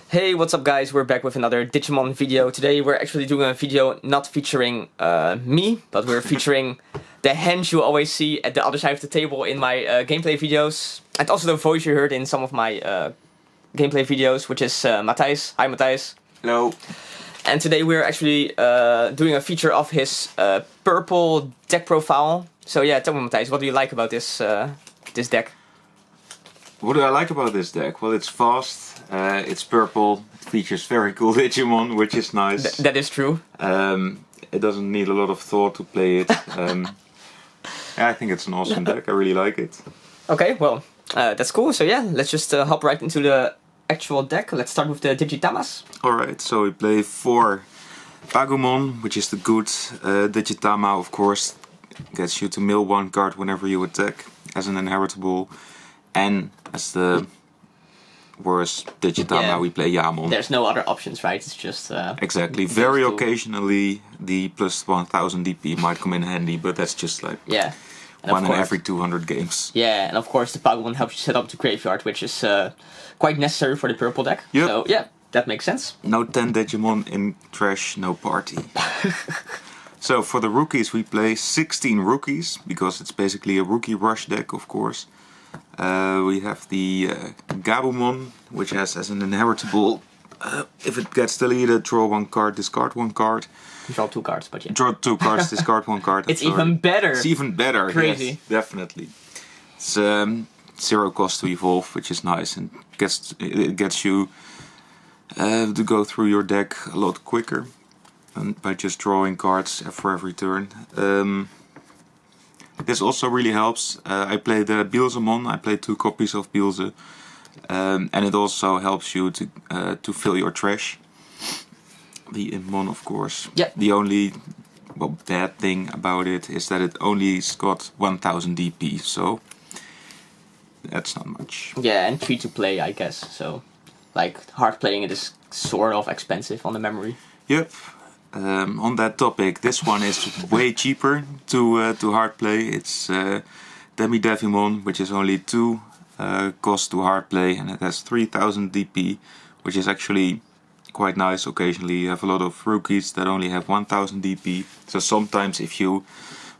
Hey, what's up guys, we're back with another Digimon video. Today we're actually doing a video not featuring me, but we're featuring the henge you always see at the other side of the table in my gameplay videos. And also the voice you heard in some of my gameplay videos, which is Mathijs. Hi Mathijs. Hello. And today we're actually doing a feature of his purple deck profile. So yeah, tell me Mathijs, what do you like about this deck? What do I like about this deck? Well, it's fast, it's purple, it features very cool Digimon, which is nice. That is true. It doesn't need a lot of thought to play it. Yeah, I think it's an awesome deck, I really like it. Okay, well, that's cool. So yeah, let's just hop right into the actual deck. Let's start with the Tamers. Alright, so we play 4 Pagumon, which is the good Digitama, of course. Gets you to mill 1 card whenever you attack as an inheritable. And as the worst Digitama, we play Yamon. There's no other options, right? It's just... exactly. Very occasionally, the plus 1000 DP might come in handy, but that's just like one in every 200 games. Yeah, and of course the Pagumon helps you set up the graveyard, which is quite necessary for the purple deck. Yep. So yeah, that makes sense. No 10 Digimon in trash, no party. So for the rookies, we play 16 rookies, because it's basically a rookie rush deck, of course. We have the Gabumon, which has as an inheritable, if it gets deleted, draw 1 card, discard 1 card. Draw 2 cards, but yeah. Draw 2 cards, discard 1 card. It's even better. It's even better. Crazy. Yes, definitely. It's 0 cost to evolve, which is nice, and it gets you to go through your deck a lot quicker, and by just drawing cards for every turn. This also really helps. I play the Beelzemon, I play 2 copies of Beelze, and it also helps you to fill your trash. The Imon, of course. Yep. The only bad thing about it is that it only's got 1000 DP, so that's not much. Yeah, and free to play, I guess. So, like, hard playing it is sort of expensive on the memory. Yep. On that topic, this one is way cheaper to hard play. It's Demi-Devimon, which is only 2 cost to hard play, and it has 3000 DP, which is actually quite nice. Occasionally you have a lot of rookies that only have 1000 DP, so sometimes if you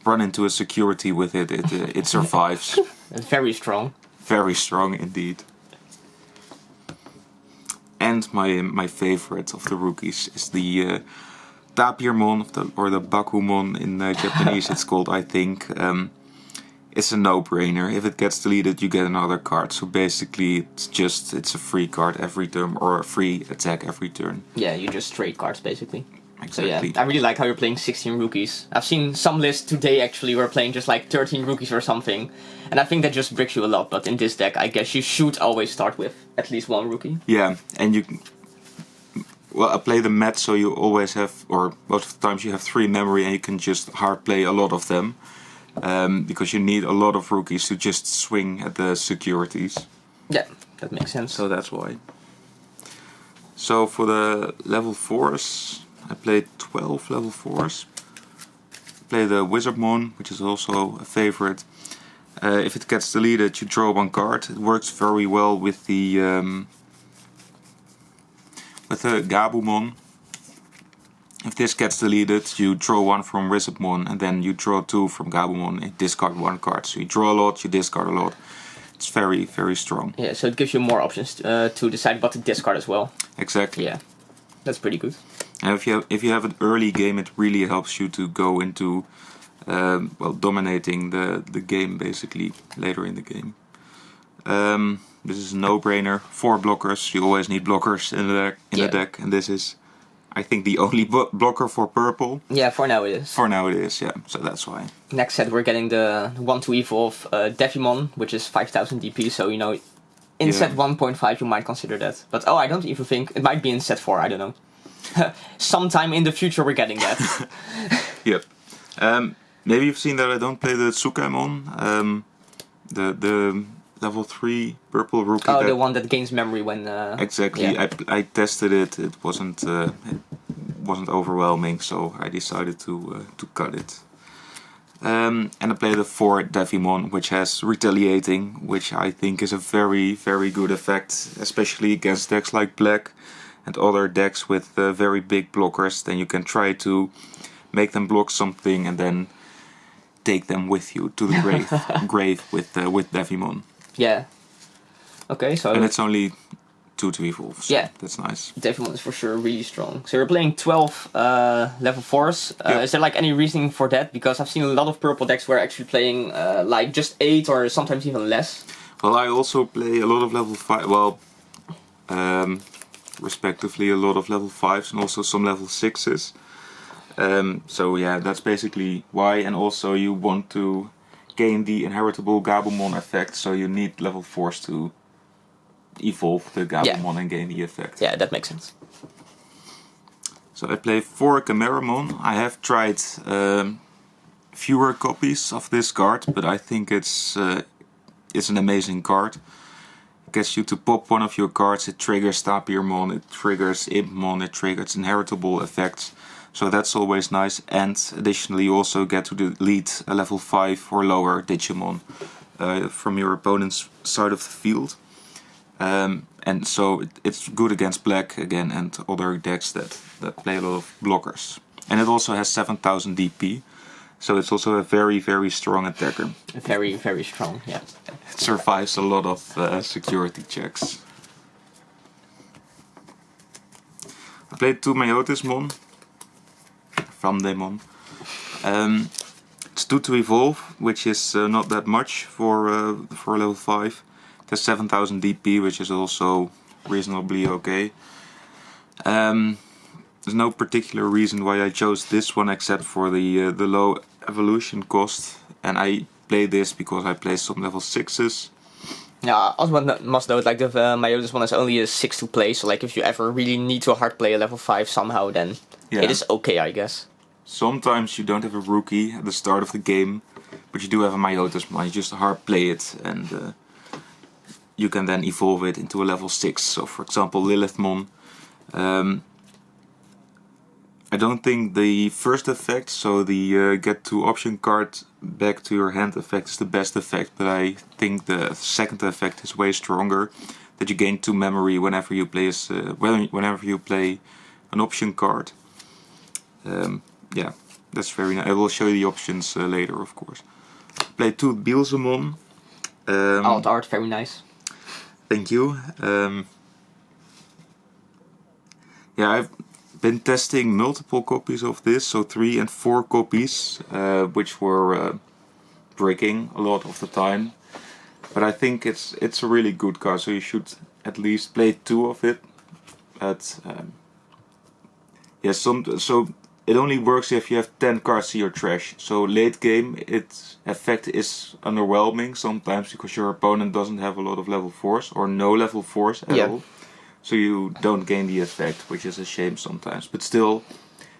run into a security with it, it survives. It's very strong. Very strong indeed. And my favorite of the rookies is the Tapirmon, or the Bakumon in Japanese it's called, I think. It's a no-brainer. If it gets deleted, you get another card. So basically, it's a free card every turn, or a free attack every turn. Yeah, you just trade cards basically. Exactly. So yeah, I really like how you're playing 16 rookies. I've seen some lists today actually where playing just like 13 rookies or something. And I think that just bricks you a lot, but in this deck I guess you should always start with at least 1 rookie. Yeah, and well, I play the Met, so you always have, or most of the times you have 3 memory and you can just hard play a lot of them. Because you need a lot of rookies to just swing at the securities. Yeah, that makes sense. So that's why. So for the level 4s, I played 12 level 4s. I play the Wizardmon, which is also a favorite. If it gets deleted, you draw 1 card. It works very well with the Gabumon. If this gets deleted, you draw 1 from Wizardmon, and then you draw 2 from Gabumon and discard 1 card. So you draw a lot, you discard a lot. It's very, very strong. Yeah, so it gives you more options to decide what to discard as well. Exactly. Yeah, that's pretty good. And if you have an early game, it really helps you to go into dominating the game basically later in the game. This is a no-brainer. 4 blockers. You always need blockers in the deck, and this is, I think, the only blocker for purple. Yeah, for now it is. For now it is, yeah. So that's why. Next set we're getting the 1 to evolve Devimon, which is 5000 DP. So you know, in set 1.5 you might consider that. But I don't even think it might be in set 4. I don't know. Sometime in the future we're getting that. Yep. Maybe you've seen that I don't play the Tsukaimon, the level 3 purple rookie. Oh, the one that gains memory when... exactly. Yeah. I tested it. It wasn't overwhelming, so I decided to cut it. And I play the 4 Devimon, which has Retaliating, which I think is a very, very good effect, especially against decks like Black and other decks with very big blockers. Then you can try to make them block something and then take them with you to the grave with Devimon. Yeah. Okay, so... And it's only 2 to evolve, so yeah, that's nice. Devimon is for sure really strong. So you're playing 12 level 4s. Yep. Is there like any reasoning for that? Because I've seen a lot of purple decks where actually playing like just 8 or sometimes even less. Well, I also play a lot of level 5, well, respectively a lot of level 5s and also some level 6s. So yeah, that's basically why, and also you want to gain the inheritable Gabumon effect, so you need level 4s to evolve the Gabumon and gain the effect. Yeah, that makes sense. So I play 4 Chimeramon. I have tried fewer copies of this card, but I think it's an amazing card. It gets you to pop one of your cards, it triggers Tapirmon, it triggers Impmon, it triggers inheritable effects. So that's always nice, and additionally you also get to delete a level 5 or lower Digimon from your opponent's side of the field. And so it's good against Black again and other decks that play a lot of blockers. And it also has 7000 DP, so it's also a very, very strong attacker. Very, very strong, yeah. It survives a lot of security checks. I played 2 Meiotismon. Famdemon. It's 2 to evolve, which is not that much for level 5. It has 7000 DP, which is also reasonably okay. There's no particular reason why I chose this one except for the low evolution cost, and I play this because I play some level 6s. Yeah, I also must note, like, the Meiotis one is only a 6 to play, so like if you ever really need to hard play a level 5 somehow, then it is okay, I guess. Sometimes you don't have a rookie at the start of the game, but you do have a Meiotis one. You just hard play it, and you can then evolve it into a level 6. So for example, Lilithmon. I don't think the first effect, so the get to option card back to your hand effect, is the best effect, but I think the second effect is way stronger. That you gain 2 memory whenever you play whenever you play an option card. Yeah, that's very nice. I will show you the options later, of course. Play 2 Beelzemon. Alt art, very nice. Thank you. Yeah, I've been testing multiple copies of this, so 3 and 4 copies, which were breaking a lot of the time. But I think it's a really good card, so you should at least play 2 of it. But yeah, so it only works if you have 10 cards in your trash. So late game, its effect is underwhelming sometimes because your opponent doesn't have a lot of level 4s or no level 4s at all. So you don't gain the effect, which is a shame sometimes. But still,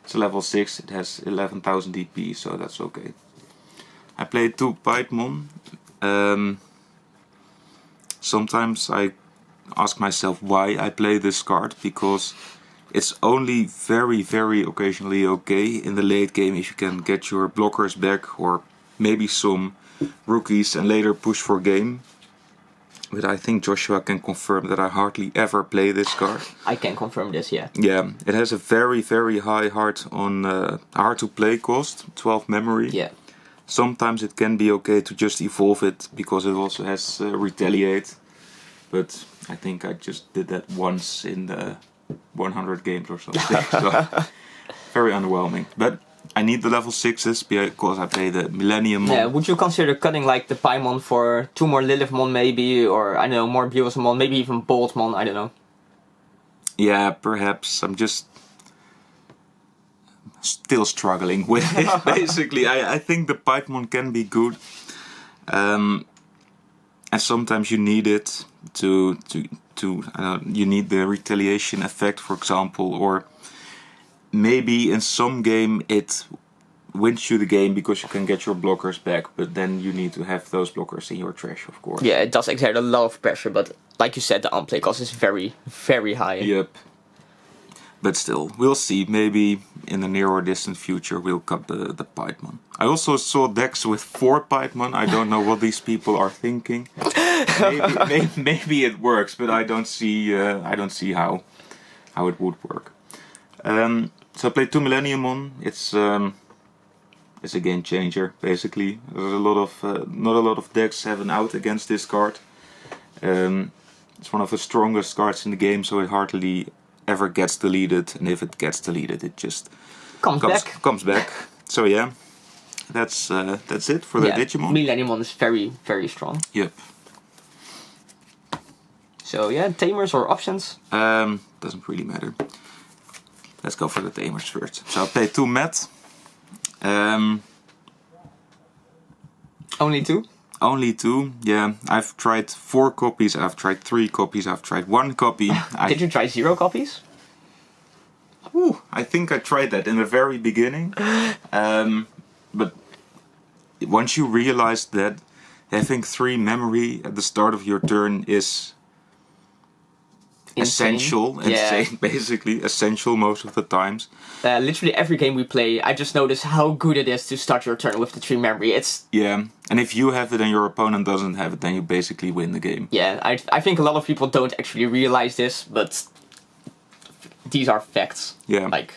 it's a level 6, it has 11,000 DP, so that's okay. I played 2 Pythmon. Sometimes I ask myself why I play this card, because it's only very, very occasionally okay in the late game if you can get your blockers back or maybe some rookies and later push for game. But I think Joshua can confirm that I hardly ever play this card. I can confirm this, yeah. Yeah, it has a very, very high hard to play cost, 12 memory. Yeah. Sometimes it can be okay to just evolve it because it also has retaliate. But I think I just did that once in the 100 games or something. So very underwhelming. But I need the level 6s because I play the Millennium Mon. Yeah, would you consider cutting like the Paimon for 2 more Lilithmon maybe, or I don't know, more Beelzemon, maybe even Boltmon, I don't know. Yeah, perhaps. I'm just still struggling with it, basically. I think the Pythmon can be good. And sometimes you need it to you need the retaliation effect, for example, or maybe in some game it wins you the game because you can get your blockers back, but then you need to have those blockers in your trash, of course. Yeah, it does exert a lot of pressure, but like you said, the unplay cost is very, very high. Yep. But still, we'll see. Maybe in the near or distant future we'll cut the Pipemon. I also saw decks with 4 Pipemon. I don't know what these people are thinking. Maybe it works, but I don't see how it would work. So I played 2 Millenniumon. It's a game changer basically. There's a lot of not a lot of decks have an out against this card. It's one of the strongest cards in the game, so it hardly ever gets deleted, and if it gets deleted, it just comes back. So yeah, that's it for the Digimon. Millenniumon is very, very strong. Yep. So yeah, Tamers or options? Doesn't really matter. Let's go for the Tamers first. So I played 2 Met. Only 2? Only 2, yeah. I've tried 4 copies, I've tried 3 copies, I've tried 1 copy. Did you try 0 copies? Ooh, I think I tried that in the very beginning. But once you realize that having 3 memory at the start of your turn is essential, basically essential most of the times. Literally every game we play, I just notice how good it is to start your turn with the 3 memory. Yeah, and if you have it and your opponent doesn't have it, then you basically win the game. Yeah, I think a lot of people don't actually realize this, but these are facts. Yeah. Like,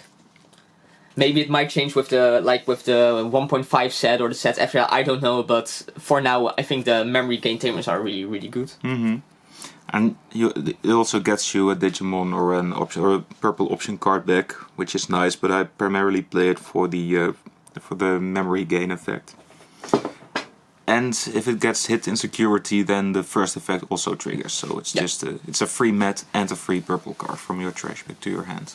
maybe it might change with the 1.5 set or the sets after, I don't know, but for now I think the memory gain Tamers are really, really good. Mm-hmm. And it also gets you a Digimon or a purple option card back, which is nice. But I primarily play it for the memory gain effect. And if it gets hit in security, then the first effect also triggers. So it's just it's a free Met and a free purple card from your trash back to your hand.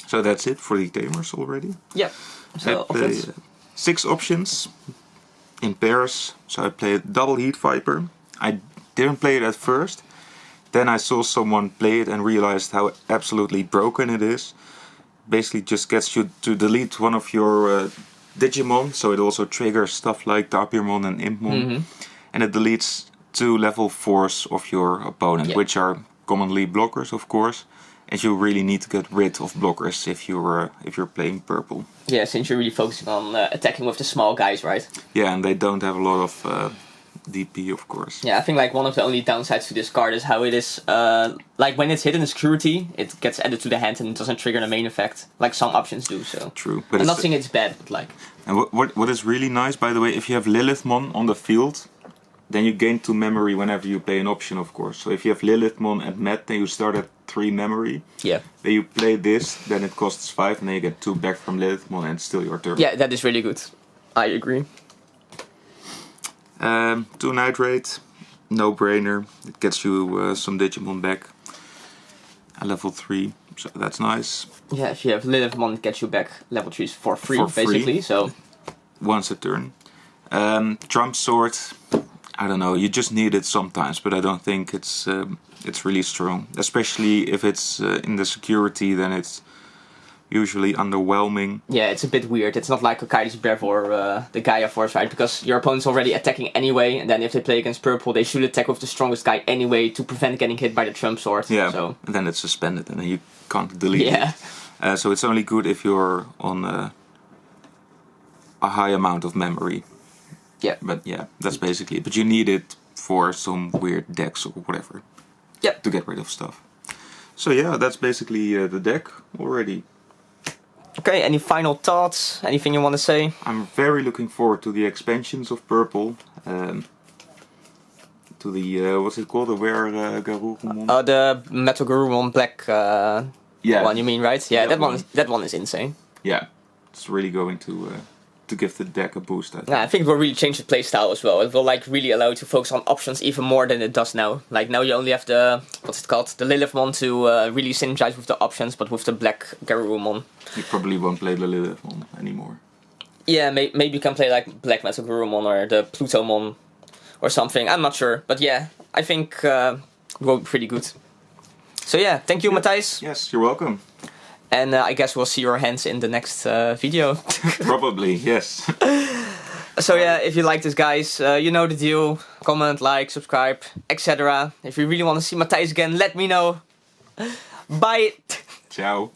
So that's it for the Tamers already. Yeah. So I play 6 options in pairs. So I played double Heat Viper. I didn't play it at first. Then I saw someone play it and realized how absolutely broken it is. Basically just gets you to delete one of your Digimon, so it also triggers stuff like Tapirmon and Impmon. Mm-hmm. And it deletes 2 level 4s of your opponent, which are commonly blockers, of course. And you really need to get rid of blockers if you're playing purple. Yeah, since you're really focusing on attacking with the small guys, right? Yeah, and they don't have a lot of DP, of course. Yeah, I think like one of the only downsides to this card is how it is, like when it's hit in the security, it gets added to the hand and it doesn't trigger the main effect, like some options do. So true, but I'm not saying it's bad, but like. And what is really nice, by the way, if you have Lilithmon on the field, then you gain 2 memory whenever you play an option, of course. So if you have Lilithmon and Met, then you start at 3 memory. Yeah. Then you play this, then it costs 5, and then you get 2 back from Lilithmon, and it's still your turn. Yeah, that is really good. I agree. 2 Nitrate, no brainer. It gets you some Digimon back. Level 3, so that's nice. Yeah, if you have Lilithmon, it gets you back level 3s for free, basically. So once a turn. Trump Sword, I don't know. You just need it sometimes, but I don't think it's really strong. Especially if it's in the security, then it's usually underwhelming. Yeah, it's a bit weird. It's not like Okai's Breath or the Gaia Force, right? Because your opponent's already attacking anyway, and then if they play against purple, they should attack with the strongest guy anyway to prevent getting hit by the Trump Sword. Yeah, so. And then it's suspended, and then you can't delete it. So it's only good if you're on a high amount of memory. Yeah. But yeah, that's basically it. But you need it for some weird decks or whatever. Yep. To get rid of stuff. So yeah, that's basically the deck already. Okay, any final thoughts? Anything you want to say? I'm very looking forward to the expansions of Purple. To the, what's it called? The Garurumon? The Metal Garurumon Black one, you mean, right? Yeah, that one is insane. Yeah, it's really going to give the deck a boost, I think. Yeah, I think it will really change the playstyle as well. It will like really allow you to focus on options even more than it does now. Like now you only have the, what's it called? The Lilithmon to really synergize with the options, but with the Black Garurumon. You probably won't play the Lilithmon anymore. Yeah, maybe you can play like Black Metal Garurumon or the Plutomon or something. I'm not sure, but yeah, I think it will be pretty good. So yeah, thank you, Mathijs. Yes, you're welcome. And I guess we'll see your hands in the next video. Probably, yes. So yeah, if you like this, guys, you know the deal. Comment, like, subscribe, etc. If you really want to see Mathijs again, let me know. Bye! Ciao.